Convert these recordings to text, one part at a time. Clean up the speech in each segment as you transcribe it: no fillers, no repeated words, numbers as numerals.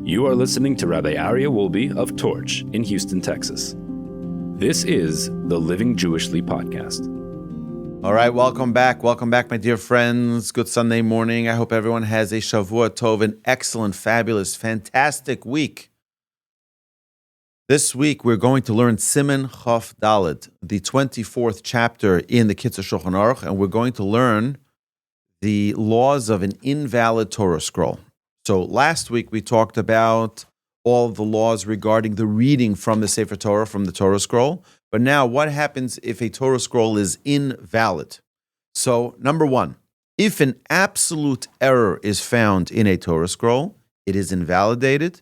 You are listening to Rabbi Aryeh Wolbe of Torch in Houston, Texas. This is the Living Jewishly podcast. All right, welcome back. Welcome back, my dear friends. Good Sunday morning. I hope everyone has a Shavua Tov, an excellent, fabulous, fantastic week. This week, we're going to learn Siman Chaf Daled, the 24th chapter in the Kitzur Shulchan Aruch, and we're going to learn the laws of an invalid Torah scroll. So last week, we talked about all the laws regarding the reading from the Sefer Torah, from the Torah scroll. But now, what happens if a Torah scroll is invalid? So, number one, if an absolute error is found in a Torah scroll, it is invalidated,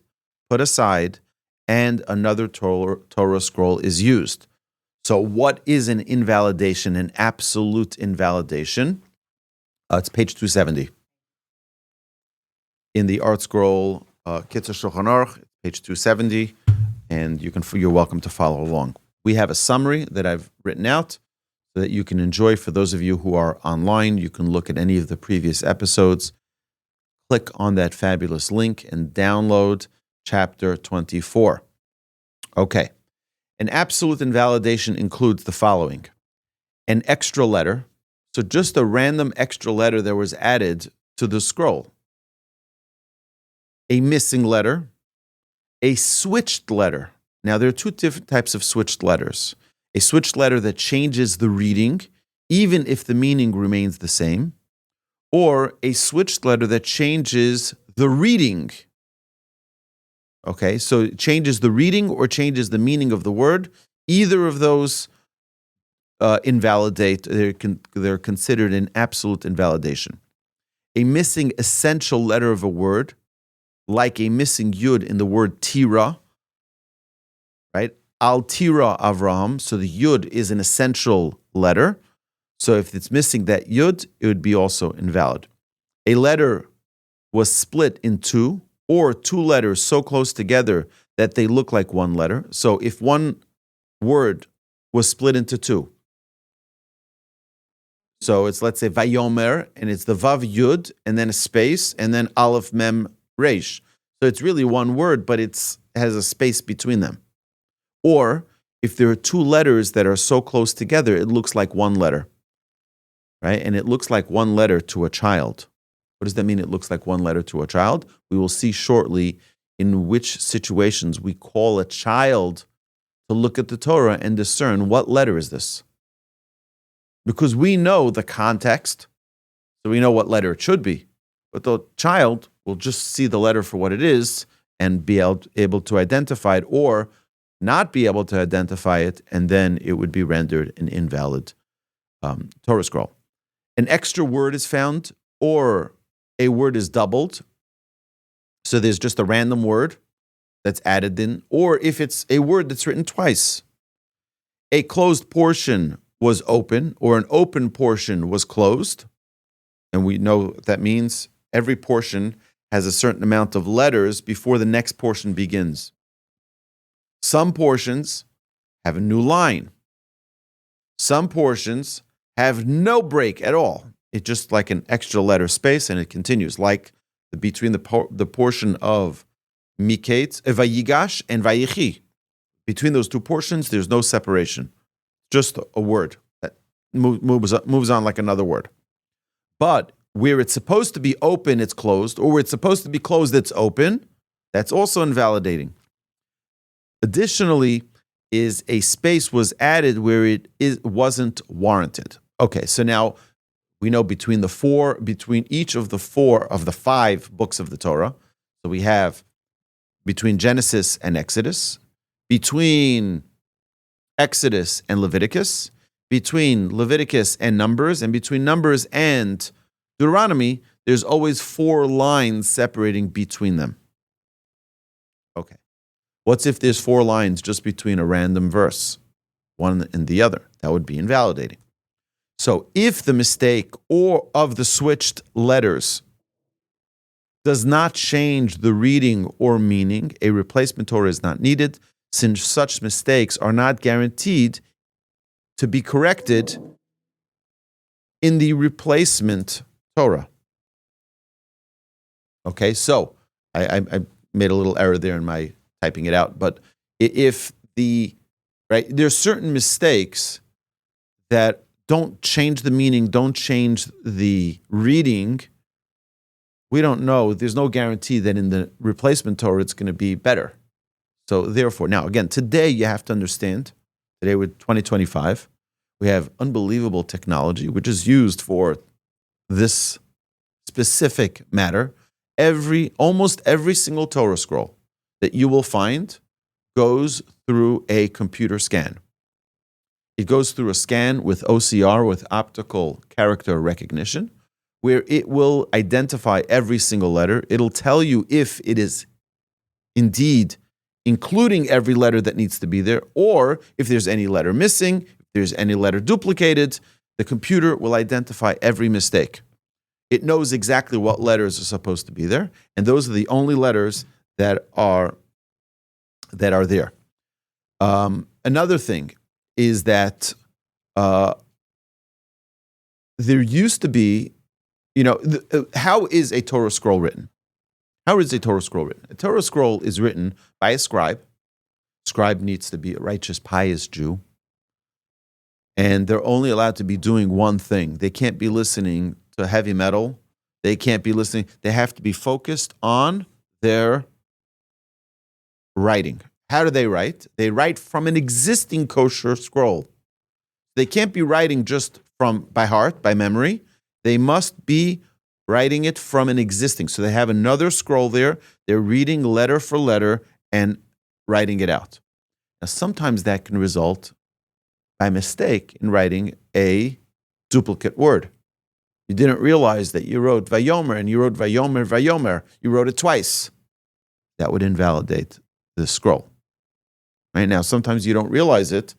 put aside, and another Torah scroll is used. So, what is an invalidation, an absolute invalidation? It's page 270. In the Art Scroll, Kitzur Shulchan Aruch, page 270, and you're welcome to follow along. We have a summary that I've written out so that you can enjoy. For those of you who are online, you can look at any of the previous episodes. Click on that fabulous link and download chapter 24. Okay. An absolute invalidation includes the following: an extra letter, so just a random extra letter that was added to the scroll. A missing letter, a switched letter. Now, there are two different types of switched letters. A switched letter that changes the reading, even if the meaning remains the same, or a switched letter that changes the reading. Okay, so it changes the reading or changes the meaning of the word. Either of those invalidate, they're considered an absolute invalidation. A missing essential letter of a word, like a missing yud in the word tira, right? Al tira Avraham. So the yud is an essential letter. So if it's missing that yud, it would be also invalid. A letter was split in two, or two letters so close together that they look like one letter. So if one word was split into two, so it's, let's say, Vayomer, and it's the Vav Yud, and then a space, and then Aleph Mem Reish. So it's really one word, but it has a space between them. Or if there are two letters that are so close together, it looks like one letter, right? And it looks like one letter to a child. What does that mean, it looks like one letter to a child? We will see shortly in which situations we call a child to look at the Torah and discern what letter is this. Because we know the context, so we know what letter it should be. But the child will just see the letter for what it is and be able to identify it, or not be able to identify it, and then it would be rendered an invalid Torah scroll. An extra word is found, or a word is doubled. So there's just a random word that's added in, or if it's a word that's written twice. A closed portion was open, or an open portion was closed. And we know what that means. Every portion has a certain amount of letters before the next portion begins. Some portions have a new line. Some portions have no break at all. It's just like an extra letter space, and it continues, like between the portion of Miketz, Vayigash, and Vayichi. Between those two portions, there's no separation. Just a word that moves on like another word. But where it's supposed to be open, it's closed, or where it's supposed to be closed, it's open. That's also invalidating. Additionally, is a space was added where it wasn't warranted. Okay, so now we know between each of the four of the five books of the Torah. So we have between Genesis and Exodus, between Exodus and Leviticus, between Leviticus and Numbers, and between Numbers and Deuteronomy, there's always four lines separating between them. Okay. What's if there's four lines just between a random verse, one and the other? That would be invalidating. So if the mistake or of the switched letters does not change the reading or meaning, a replacement Torah is not needed, since such mistakes are not guaranteed to be corrected in the replacement Torah. Okay, so I made a little error there in my typing it out. But if there's certain mistakes that don't change the meaning, don't change the reading. We don't know. There's no guarantee that in the replacement Torah it's going to be better. So therefore, now again, today you have to understand, today with 2025, we have unbelievable technology which is used for this specific matter. Almost every single Torah scroll that you will find goes through a computer scan. It goes through a scan with OCR, with optical character recognition, where it will identify every single letter. It'll tell you if it is indeed including every letter that needs to be there, or if there's any letter missing, if there's any letter duplicated. The computer will identify every mistake. It knows exactly what letters are supposed to be there, and those are the only letters that are there. Another thing is that there used to be, how is a Torah scroll written? How is a Torah scroll written? A Torah scroll is written by a scribe. Scribe needs to be a righteous, pious Jew. And they're only allowed to be doing one thing. They can't be listening to heavy metal. They can't be listening. They have to be focused on their writing. How do they write? They write from an existing kosher scroll. They can't be writing just by heart, by memory. They must be writing it from an existing. So they have another scroll there. They're reading letter for letter and writing it out. Now, sometimes that can result by mistake in writing a duplicate word. You didn't realize that you wrote Vayomer and you wrote Vayomer, Vayomer. You wrote it twice. That would invalidate the scroll. Right now, sometimes you don't realize it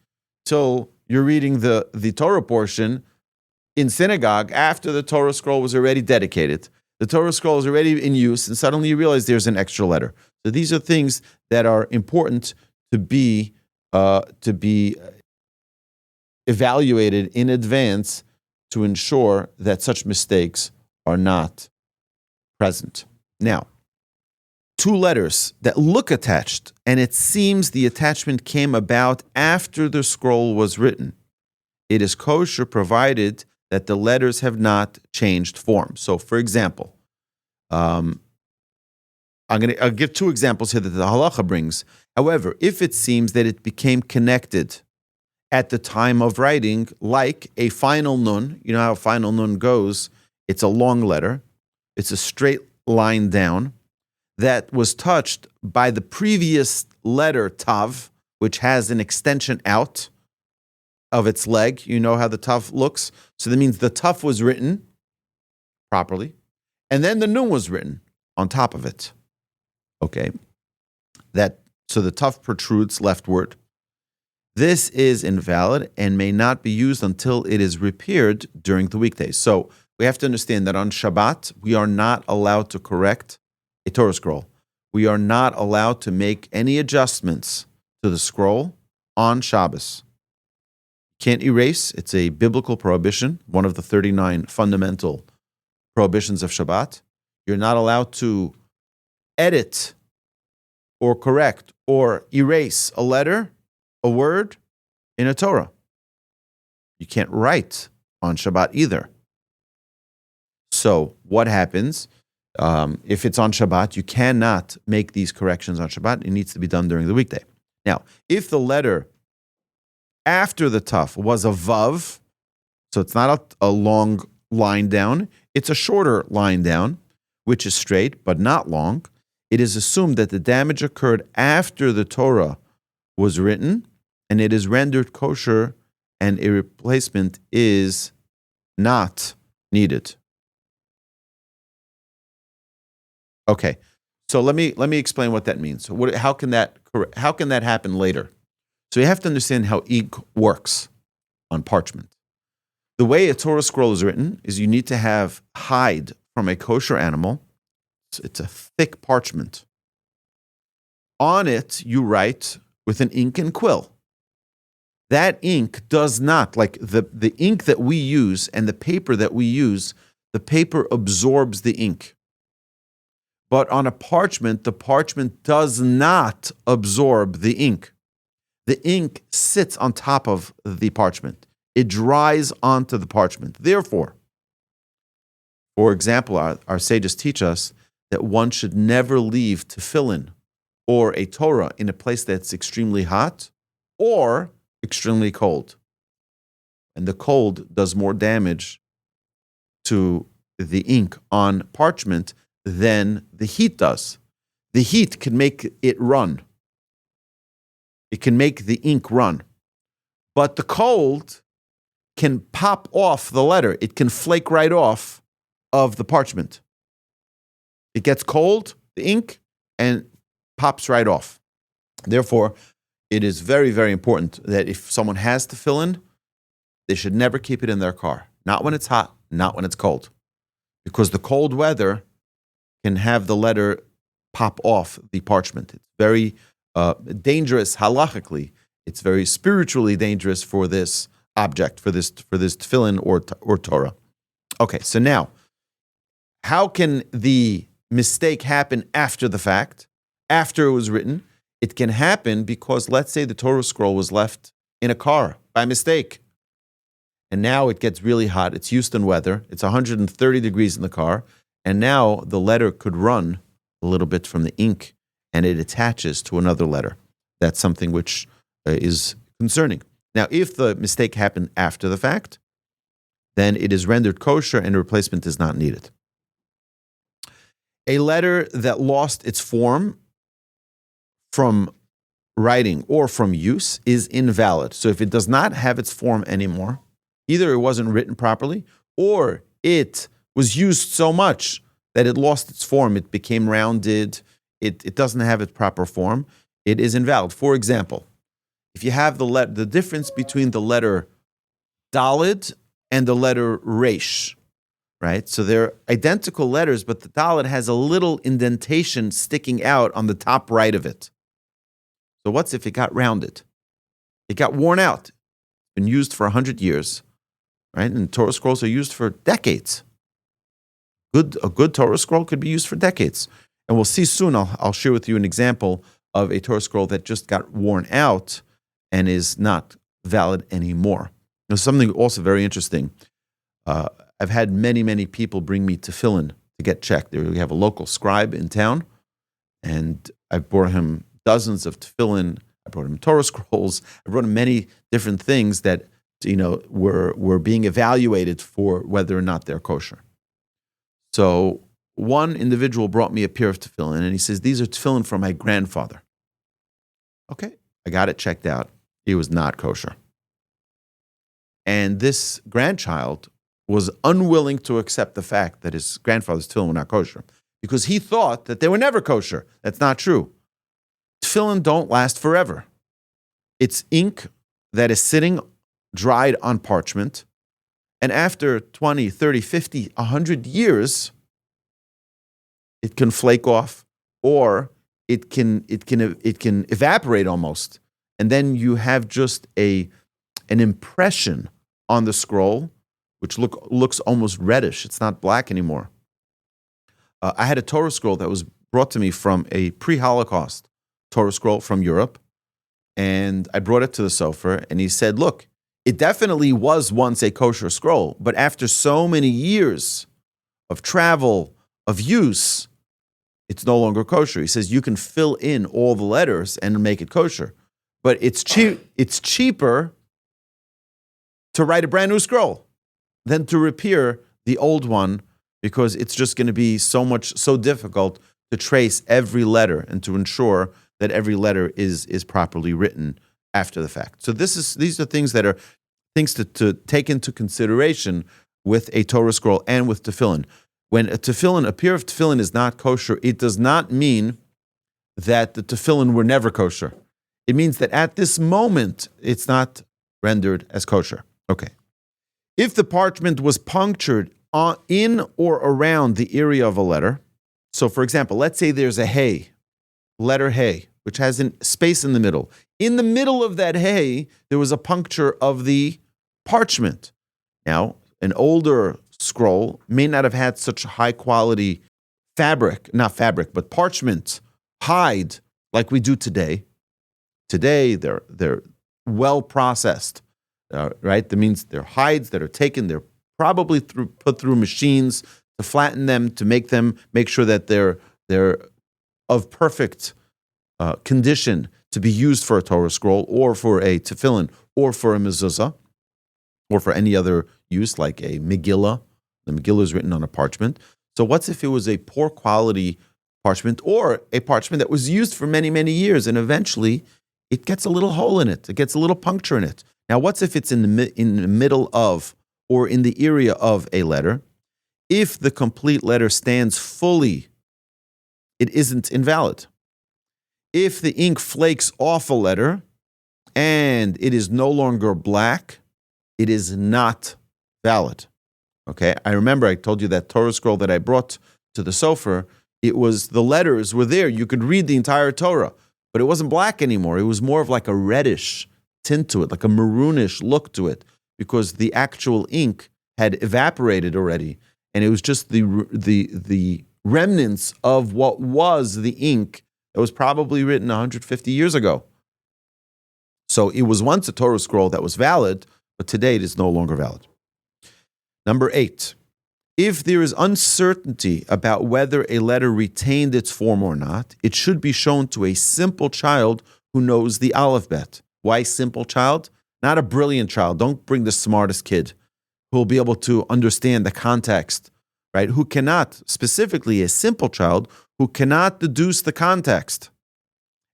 till you're reading the Torah portion in synagogue after the Torah scroll was already dedicated. The Torah scroll is already in use, and suddenly you realize there's an extra letter. So these are things that are important to be evaluated in advance to ensure that such mistakes are not present. Now, two letters that look attached, and it seems the attachment came about after the scroll was written. It is kosher provided that the letters have not changed form. So, for example, I'll give two examples here that the halacha brings. However, if it seems that it became connected at the time of writing, like a final nun, you know how a final nun goes, it's a long letter, it's a straight line down, that was touched by the previous letter tav, which has an extension out of its leg. You know how the tav looks? So that means the tav was written properly, and then the nun was written on top of it. Okay. So the tav protrudes leftward. This is invalid and may not be used until it is repaired during the weekdays. So we have to understand that on Shabbat, we are not allowed to correct a Torah scroll. We are not allowed to make any adjustments to the scroll on Shabbos. Can't erase. It's a biblical prohibition, one of the 39 fundamental prohibitions of Shabbat. You're not allowed to edit or correct or erase a letter, a word in a Torah. You can't write on Shabbat either. So what happens? If it's on Shabbat, you cannot make these corrections on Shabbat. It needs to be done during the weekday. Now, if the letter after the taf was a vav, so it's not a long line down, it's a shorter line down, which is straight but not long, it is assumed that the damage occurred after the Torah was written, and it is rendered kosher, and a replacement is not needed. Okay, so let me explain what that means. So how can that happen later? So you have to understand how ink works on parchment. The way a Torah scroll is written is you need to have hide from a kosher animal. It's a thick parchment. On it, you write with an ink and quill. That ink does not, like the ink that we use and the paper that we use, the paper absorbs the ink. But on a parchment, the parchment does not absorb the ink. The ink sits on top of the parchment. It dries onto the parchment. Therefore, for example, our sages teach us that one should never leave tefillin or a Torah in a place that's extremely hot or extremely cold. And the cold does more damage to the ink on parchment than the heat does. The heat can make it run. It can make the ink run. But the cold can pop off the letter. It can flake right off of the parchment. It gets cold, the ink, and pops right off. Therefore, it is very, very important that if someone has tefillin, they should never keep it in their car. Not when it's hot, not when it's cold. Because the cold weather can have the letter pop off the parchment. It's very dangerous halachically. It's very spiritually dangerous for this object, for this tefillin or Torah. Okay, so now, how can the mistake happen after the fact, after it was written? It can happen because, let's say, the Torah scroll was left in a car by mistake. And now it gets really hot. It's Houston weather. It's 130 degrees in the car. And now the letter could run a little bit from the ink and it attaches to another letter. That's something which is concerning. Now, if the mistake happened after the fact, then it is rendered kosher and a replacement is not needed. A letter that lost its form from writing or from use is invalid. So if it does not have its form anymore, either it wasn't written properly or it was used so much that it lost its form, it became rounded, it doesn't have its proper form, it is invalid. For example, if you have the difference between the letter Dalid and the letter Resh, right? So they're identical letters, but the Dalid has a little indentation sticking out on the top right of it. So what's if it got rounded? It got worn out. It's been used for 100 years, right? And Torah scrolls are used for decades. A good Torah scroll could be used for decades. And we'll see soon, I'll share with you an example of a Torah scroll that just got worn out and is not valid anymore. There's something also very interesting. I've had many, many people bring me tefillin to get checked. We have a local scribe in town, and I brought him dozens of tefillin. I brought him Torah scrolls. I brought him many different things that were being evaluated for whether or not they're kosher. So one individual brought me a pair of tefillin, and he says, "These are tefillin from my grandfather." Okay, I got it checked out. It was not kosher. And this grandchild was unwilling to accept the fact that his grandfather's tefillin were not kosher because he thought that they were never kosher. That's not true. Tefillin don't last forever. It's ink that is sitting dried on parchment, and after 20, 30, 50, 100 years, it can flake off or it can evaporate almost. And then you have just an impression on the scroll, which looks almost reddish. It's not black anymore. I had a Torah scroll that was brought to me from a pre-Holocaust Torah scroll from Europe, and I brought it to the sofer, and he said, "Look, it definitely was once a kosher scroll, but after so many years of travel, of use, it's no longer kosher." He says, "You can fill in all the letters and make it kosher, but it's cheaper to write a brand new scroll than to repair the old one because it's just going to be so difficult to trace every letter and to ensure that every letter is properly written after the fact." So these are things that are things to take into consideration with a Torah scroll and with tefillin. When a pair of tefillin is not kosher, it does not mean that the tefillin were never kosher. It means that at this moment, it's not rendered as kosher. Okay. If the parchment was punctured in or around the area of a letter, so for example, let's say there's a hey, letter hey, which has a space in the middle. In the middle of that hey, there was a puncture of the parchment. Now, an older scroll may not have had such high quality parchment, hide, like we do today. Today, they're well processed, right? That means they're hides that are taken. They're probably put through machines to flatten them, to make sure that they're of perfect condition to be used for a Torah scroll or for a tefillin or for a mezuzah or for any other use like a Megillah. The Megillah is written on a parchment. So what's if it was a poor quality parchment or a parchment that was used for many, many years and eventually it gets a little hole in it. It gets a little puncture in it. Now, what's if it's in the middle of or in the area of a letter? If the complete letter stands fully, it isn't invalid. If the ink flakes off a letter and it is no longer black, it is not valid. Okay, I remember I told you that Torah scroll that I brought to the sofer, the letters were there. You could read the entire Torah, but it wasn't black anymore. It was more of like a reddish tint to it, like a maroonish look to it, because the actual ink had evaporated already. And it was just the remnants of what was the ink that was probably written 150 years ago. So it was once a Torah scroll that was valid, but today it is no longer valid. Number 8, if there is uncertainty about whether a letter retained its form or not, it should be shown to a simple child who knows the alphabet. Why simple child? Not a brilliant child. Don't bring the smartest kid who will be able to understand the context, right? Who cannot, specifically a simple child, who cannot deduce the context.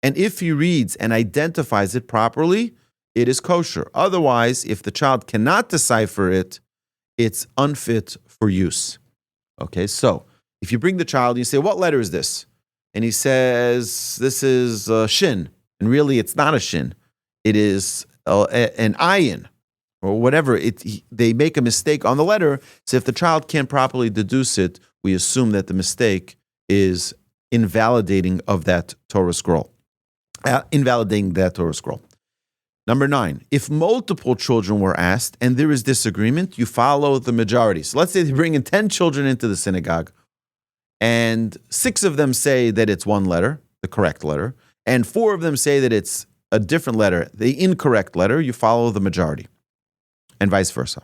And if he reads and identifies it properly, it is kosher. Otherwise, if the child cannot decipher it, it's unfit for use. Okay, so if you bring the child and you say, what letter is this? And he says, this is shin. And really, it's not a shin. It is an ayin or whatever. They make a mistake on the letter. So if the child can't properly deduce it, we assume that the mistake is invalidating that Torah scroll. Number 9, if multiple children were asked and there is disagreement, you follow the majority. So let's say they bring in 10 children into the synagogue and 6 of them say that it's one letter, the correct letter, and 4 of them say that it's a different letter, the incorrect letter. You follow the majority and vice versa.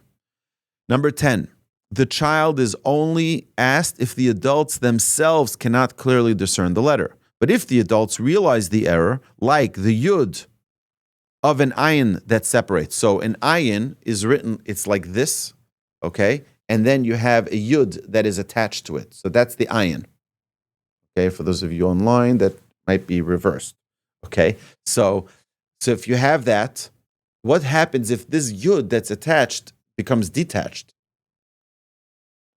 Number 10, the child is only asked if the adults themselves cannot clearly discern the letter. But if the adults realize the error, like the yud of an ayin that separates. So an ayin is written, it's like this, okay? And then you have a yud that is attached to it. So that's the ayin. Okay, for those of you online, that might be reversed. Okay, so if you have that, what happens if this yud that's attached becomes detached?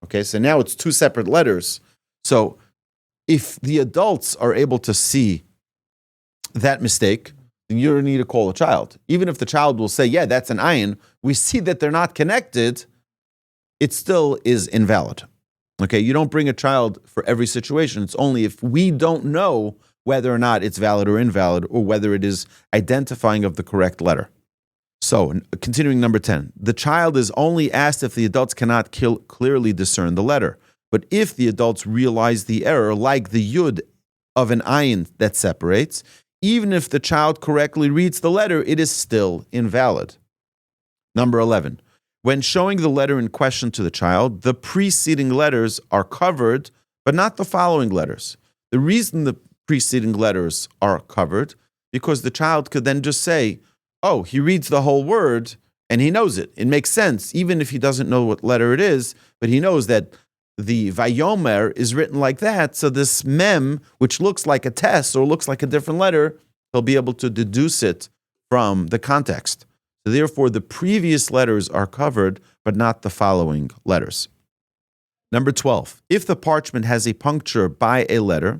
Okay, so now it's 2 separate letters. So if the adults are able to see that mistake, then you don't need to call a child. Even if the child will say, yeah, that's an ayin, we see that they're not connected, it still is invalid. Okay, you don't bring a child for every situation. It's only if we don't know whether or not it's valid or invalid, or whether it is identifying of the correct letter. So, continuing number 10, the child is only asked if the adults cannot clearly discern the letter. But if the adults realize the error, like the yud of an ayin that separates, even if the child correctly reads the letter, it is still invalid. Number 11, when showing the letter in question to the child, the preceding letters are covered, but not the following letters. The reason the preceding letters are covered, because the child could then just say, oh, he reads the whole word and he knows it. It makes sense, even if he doesn't know what letter it is, but he knows that the Vayomer is written like that, so this mem, which looks like a tes or looks like a different letter, he'll be able to deduce it from the context. So therefore, the previous letters are covered, but not the following letters. Number 12, if the parchment has a puncture by a letter,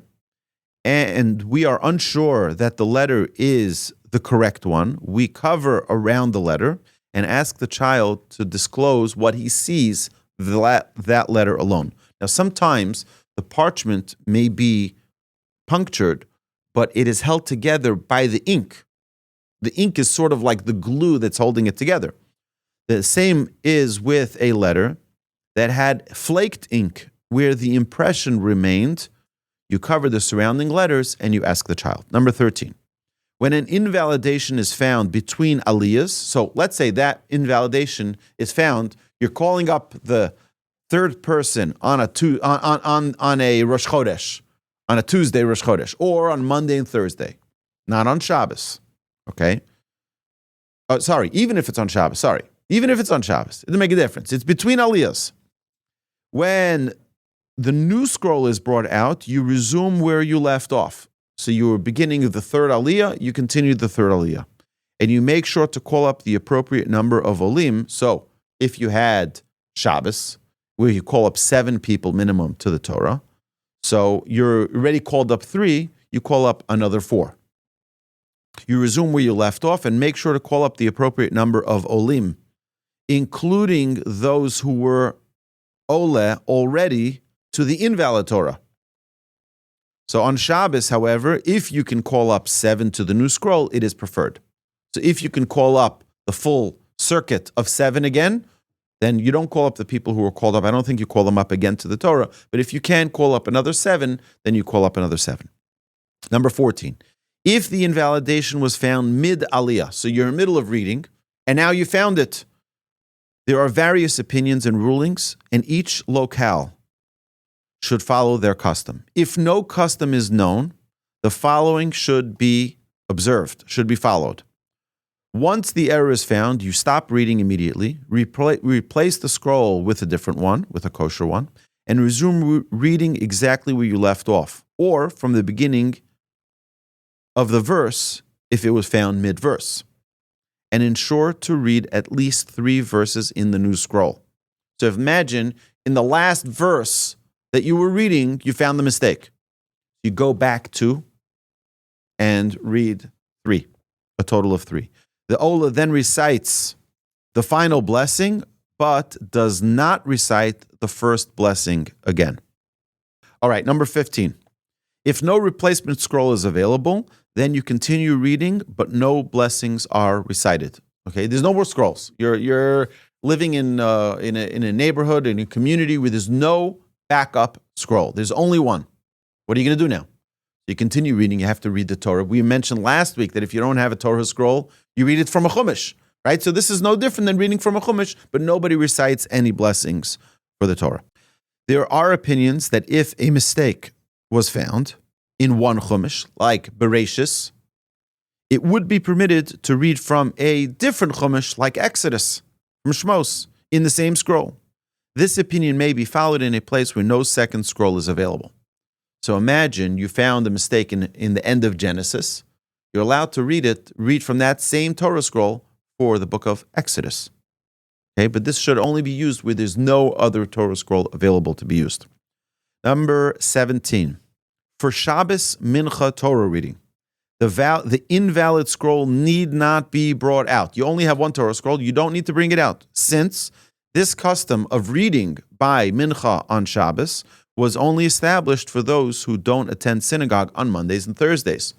and we are unsure that the letter is the correct one, we cover around the letter and ask the child to disclose what he sees that letter alone. Now, sometimes the parchment may be punctured, but it is held together by the ink. The ink is sort of like the glue that's holding it together. The same is with a letter that had flaked ink, where the impression remained, you cover the surrounding letters and you ask the child. Number 13. When an invalidation is found between aliyahs, so let's say that invalidation is found, you're calling up the third person on a Rosh Chodesh, on a Tuesday Rosh Chodesh, or on Monday and Thursday, not on Shabbos. Okay? Even if it's on Shabbos. Even if it's on Shabbos. It doesn't make a difference. It's between aliyahs. When the new scroll is brought out, you resume where you left off. So you were beginning of the third aliyah, you continue the third aliyah. And you make sure to call up the appropriate number of olim. So if you had Shabbos, where you call up 7 people minimum to the Torah, so you're already called up 3, you call up another 4. You resume where you left off and make sure to call up the appropriate number of olim, including those who were ole already to the invalid Torah. So on Shabbos, however, if you can call up 7 to the new scroll, it is preferred. So if you can call up the full circuit of 7 again, then you don't call up the people who were called up. I don't think you call them up again to the Torah. But if you can call up another 7, then you call up another 7. Number 14. If the invalidation was found mid-aliyah, so you're in the middle of reading, and now you found it, there are various opinions and rulings, and each locale should follow their custom. If no custom is known, the following should be observed, should be followed. Once the error is found, you stop reading immediately, replace the scroll with a different one, with a kosher one, and resume reading exactly where you left off, or from the beginning of the verse if it was found mid-verse. And ensure to read at least 3 verses in the new scroll. So imagine in the last verse that you were reading, you found the mistake. You go back to and read 3, a total of 3. The Ola then recites the final blessing, but does not recite the first blessing again. All right, number 15. If no replacement scroll is available, then you continue reading, but no blessings are recited. Okay, there's no more scrolls. You're living in a neighborhood, in a community where there's no backup scroll. There's only one. What are you going to do now? You continue reading. You have to read the Torah. We mentioned last week that if you don't have a Torah scroll, you read it from a chumash, right? So this is no different than reading from a chumash, but nobody recites any blessings for the Torah. There are opinions that if a mistake was found in one chumash, like Bereshis, it would be permitted to read from a different chumash, like Exodus, from Shmos, in the same scroll. This opinion may be followed in a place where no second scroll is available. So imagine you found a mistake in the end of Genesis. You're allowed to read from that same Torah scroll for the book of Exodus. Okay, but this should only be used where there's no other Torah scroll available to be used. Number 17. For Shabbos Mincha Torah reading, the invalid scroll need not be brought out. You only have one Torah scroll. You don't need to bring it out, since this custom of reading by Mincha on Shabbos was only established for those who don't attend synagogue on Mondays and Thursdays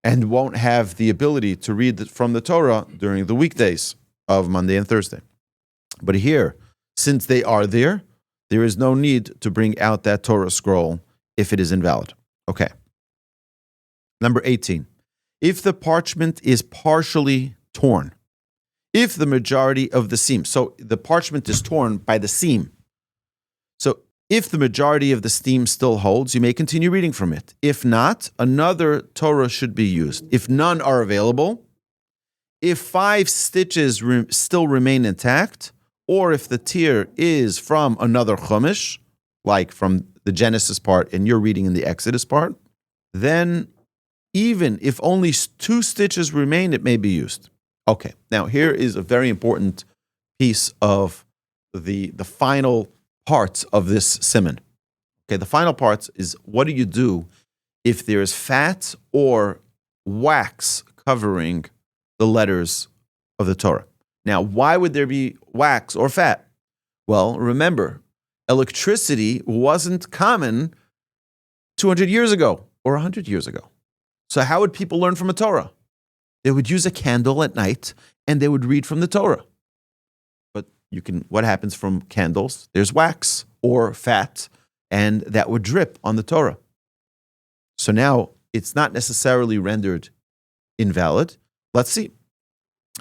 and won't have the ability to read from the Torah during the weekdays of Monday and Thursday. But here, since they are there is no need to bring out that Torah scroll if it is invalid. Okay. Number 18. If the parchment is partially torn, if the majority of the seam, so the parchment is torn by the seam. So if the majority of the seam still holds, you may continue reading from it. If not, another Torah should be used. If none are available, if 5 stitches still remain intact, or if the tear is from another chumash, like from the Genesis part and you're reading in the Exodus part, then even if only 2 stitches remain, it may be used. Okay, now here is a very important piece of the final parts of this Siman. Okay, the final parts is, what do you do if there is fat or wax covering the letters of the Torah? Now, why would there be wax or fat? Well, remember, electricity wasn't common 200 years ago or 100 years ago. So how would people learn from a Torah? They would use a candle at night and they would read from the Torah. But what happens from candles? There's wax or fat, and that would drip on the Torah. So now it's not necessarily rendered invalid. Let's see.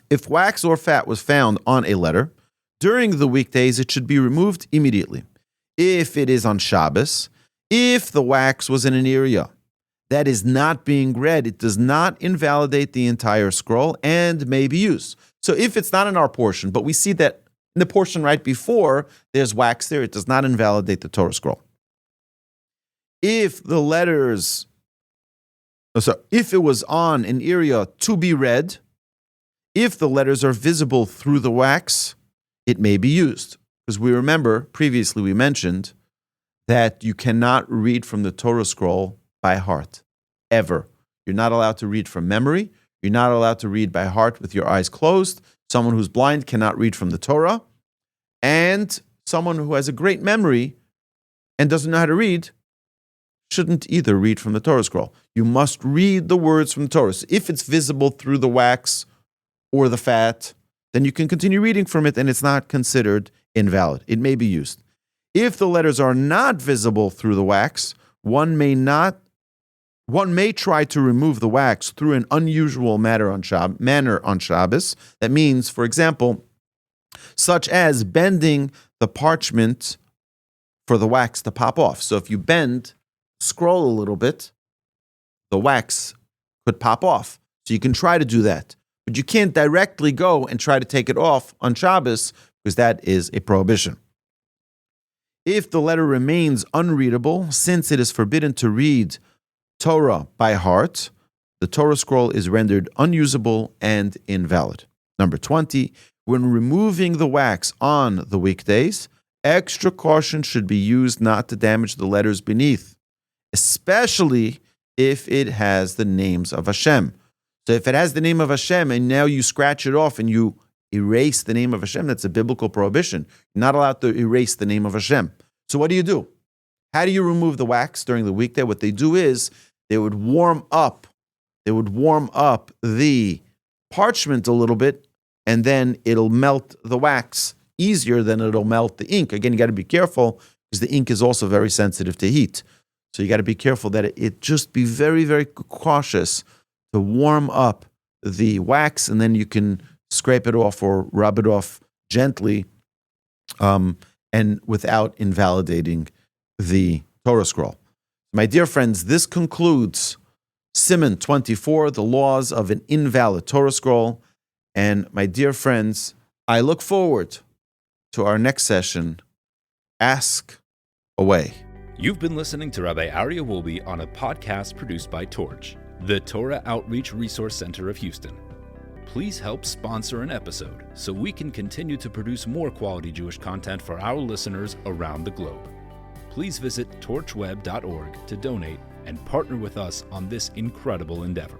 If wax or fat was found on a letter during the weekdays, it should be removed immediately. If it is on Shabbos, if the wax was in an area that is not being read, it does not invalidate the entire scroll and may be used. So if it's not in our portion, but we see that in the portion right before there's wax there, it does not invalidate the Torah scroll. If the letters, if it was on an area to be read, if the letters are visible through the wax, it may be used. Because we remember, previously we mentioned that you cannot read from the Torah scroll by heart, ever. You're not allowed to read from memory. You're not allowed to read by heart with your eyes closed. Someone who's blind cannot read from the Torah. And someone who has a great memory and doesn't know how to read shouldn't either read from the Torah scroll. You must read the words from the Torah. So if it's visible through the wax or the fat, then you can continue reading from it and it's not considered invalid. It may be used. If the letters are not visible through the wax, one may try to remove the wax through an unusual manner on Shabbos. That means, for example, such as bending the parchment for the wax to pop off. So if you scroll a little bit, the wax could pop off. So you can try to do that. But you can't directly go and try to take it off on Shabbos because that is a prohibition. If the letter remains unreadable, since it is forbidden to read Torah by heart, the Torah scroll is rendered unusable and invalid. Number 20, when removing the wax on the weekdays, extra caution should be used not to damage the letters beneath, especially if it has the names of Hashem. So if it has the name of Hashem and now you scratch it off and you erase the name of Hashem, that's a biblical prohibition. You're not allowed to erase the name of Hashem. So what do? How do you remove the wax during the weekday? What they do is they would warm up the parchment a little bit, and then it'll melt the wax easier than it'll melt the ink. Again, you got to be careful because the ink is also very sensitive to heat. So you got to be careful that it just be very, very cautious to warm up the wax, and then you can scrape it off or rub it off gently and without invalidating the Torah scroll. My dear friends, this concludes Siman 24, the laws of an invalid Torah scroll. And my dear friends, I look forward to our next session, Ask Away. You've been listening to Rabbi Aryeh Wolbe on a podcast produced by Torch, the Torah Outreach Resource Center of Houston. Please help sponsor an episode so we can continue to produce more quality Jewish content for our listeners around the globe. Please visit torchweb.org to donate and partner with us on this incredible endeavor.